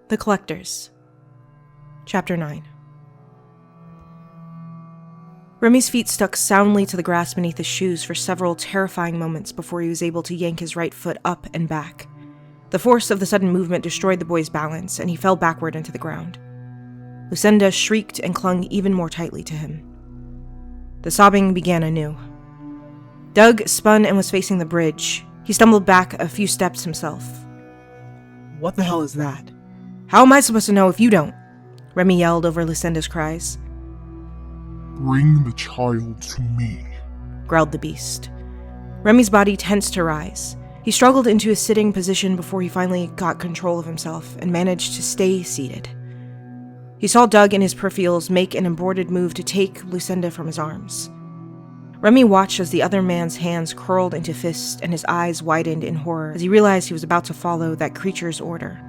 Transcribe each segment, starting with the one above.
The Collectors. Chapter 9. Remy's feet stuck soundly to the grass beneath his shoes for several terrifying moments before he was able to yank his right foot up and back. The force of the sudden movement destroyed the boy's balance, and he fell backward into the ground. Lucinda shrieked and clung even more tightly to him. The sobbing began anew. Doug spun and was facing the bridge. He stumbled back a few steps himself. What the hell is that? How am I supposed to know if you don't? Remy yelled over Lucinda's cries. Bring the child to me, growled the beast. Remy's body tensed to rise. He struggled into a sitting position before he finally got control of himself and managed to stay seated. He saw Doug in his peripherals make an aborted move to take Lucinda from his arms. Remy watched as the other man's hands curled into fists and his eyes widened in horror as he realized he was about to follow that creature's order.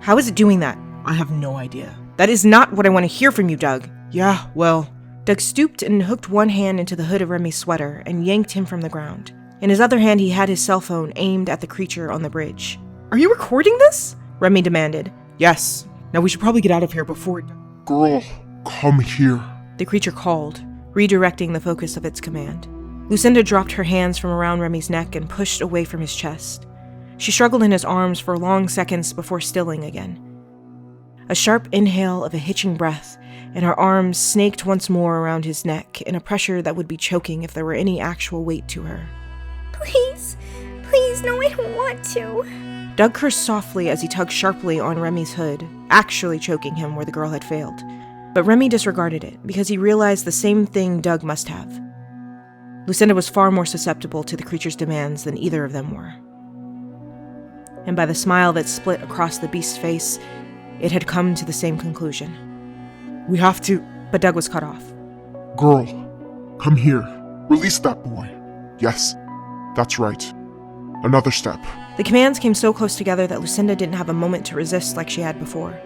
How is it doing that? I have no idea. That is not what I want to hear from you, Doug. Yeah, well... Doug stooped and hooked one hand into the hood of Remy's sweater and yanked him from the ground. In his other hand, he had his cell phone aimed at the creature on the bridge. Are you recording this? Remy demanded. Yes. Now we should probably get out of here before... Girl, come here, the creature called, redirecting the focus of its command. Lucinda dropped her hands from around Remy's neck and pushed away from his chest. She struggled in his arms for long seconds before stilling again. A sharp inhale of a hitching breath, and her arms snaked once more around his neck in a pressure that would be choking if there were any actual weight to her. Please, no, I don't want to. Doug cursed softly as he tugged sharply on Remy's hood, actually choking him where the girl had failed. But Remy disregarded it because he realized the same thing Doug must have. Lucinda was far more susceptible to the creature's demands than either of them were. And by the smile that split across the beast's face, it had come to the same conclusion. We have to... But Doug was cut off. Girl, come here. Release that boy. Yes, that's right. Another step. The commands came so close together that Lucinda didn't have a moment to resist like she had before.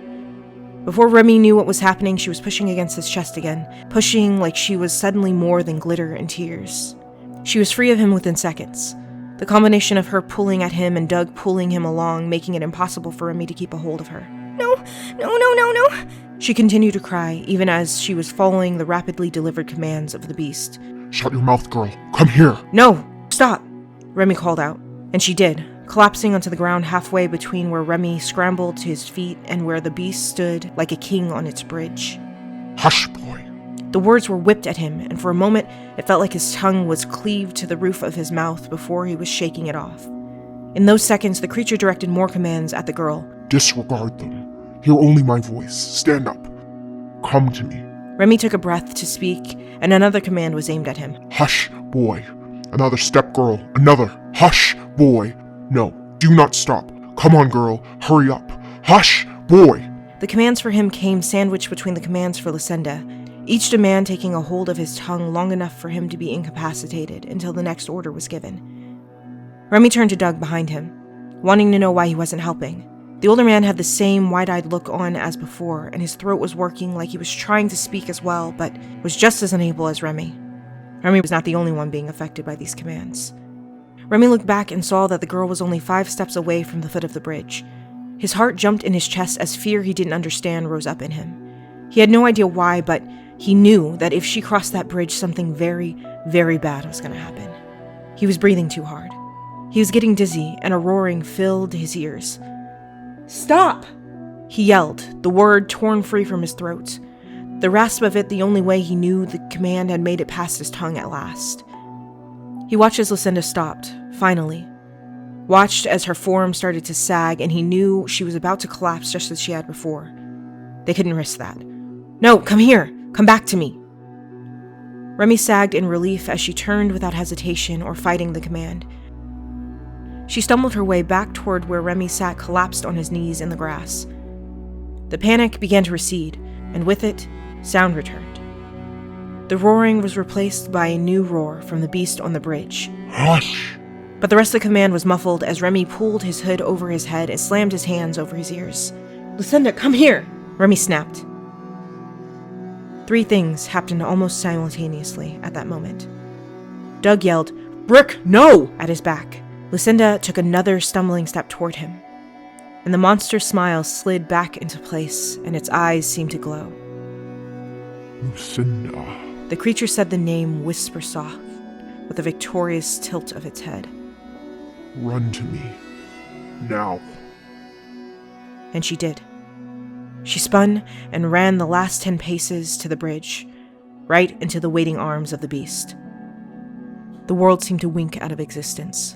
Before Remy knew what was happening, she was pushing against his chest again, pushing like she was suddenly more than glitter and tears. She was free of him within seconds. The combination of her pulling at him and Doug pulling him along, making it impossible for Remy to keep a hold of her. No. She continued to cry, even as she was following the rapidly delivered commands of the beast. Shut your mouth, girl. Come here. No! Stop! Remy called out, and she did, collapsing onto the ground halfway between where Remy scrambled to his feet and where the beast stood like a king on its bridge. Hush, boy. The words were whipped at him, and for a moment it felt like his tongue was cleaved to the roof of his mouth before he was shaking it off. In those seconds, the creature directed more commands at the girl. Disregard them. Hear only my voice. Stand up. Come to me. Remy took a breath to speak, and another command was aimed at him. Hush, boy. Another step, girl. Another. Hush, boy. No, do not stop. Come on, girl. Hurry up. Hush, boy. The commands for him came sandwiched between the commands for Lucinda, each demand taking a hold of his tongue long enough for him to be incapacitated until the next order was given. Remy turned to Doug behind him, wanting to know why he wasn't helping. The older man had the same wide-eyed look on as before, and his throat was working like he was trying to speak as well, but was just as unable as Remy. Remy was not the only one being affected by these commands. Remy looked back and saw that the girl was only 5 steps away from the foot of the bridge. His heart jumped in his chest as fear he didn't understand rose up in him. He had no idea why, but he knew that if she crossed that bridge, something very, very bad was going to happen. He was breathing too hard. He was getting dizzy, and a roaring filled his ears. "Stop!" he yelled, the word torn free from his throat. The rasp of it the only way he knew the command had made it past his tongue at last. He watched as Lucinda stopped, finally. Watched as her forearm started to sag, and he knew she was about to collapse just as she had before. They couldn't risk that. "No, come here! Come back to me!" Remy sagged in relief as she turned without hesitation or fighting the command. She stumbled her way back toward where Remy sat collapsed on his knees in the grass. The panic began to recede, and with it, sound returned. The roaring was replaced by a new roar from the beast on the bridge. Hush! But the rest of the command was muffled as Remy pulled his hood over his head and slammed his hands over his ears. "Lucinda, come here!" Remy snapped. 3 things happened almost simultaneously at that moment. Doug yelled, "Brick, no!" at his back. Lucinda took another stumbling step toward him. and the monster's smile slid back into place, and its eyes seemed to glow. Lucinda. The creature said the name whisper soft, with a victorious tilt of its head. Run to me. Now. And she did. She spun and ran the last 10 paces to the bridge, right into the waiting arms of the beast. The world seemed to wink out of existence.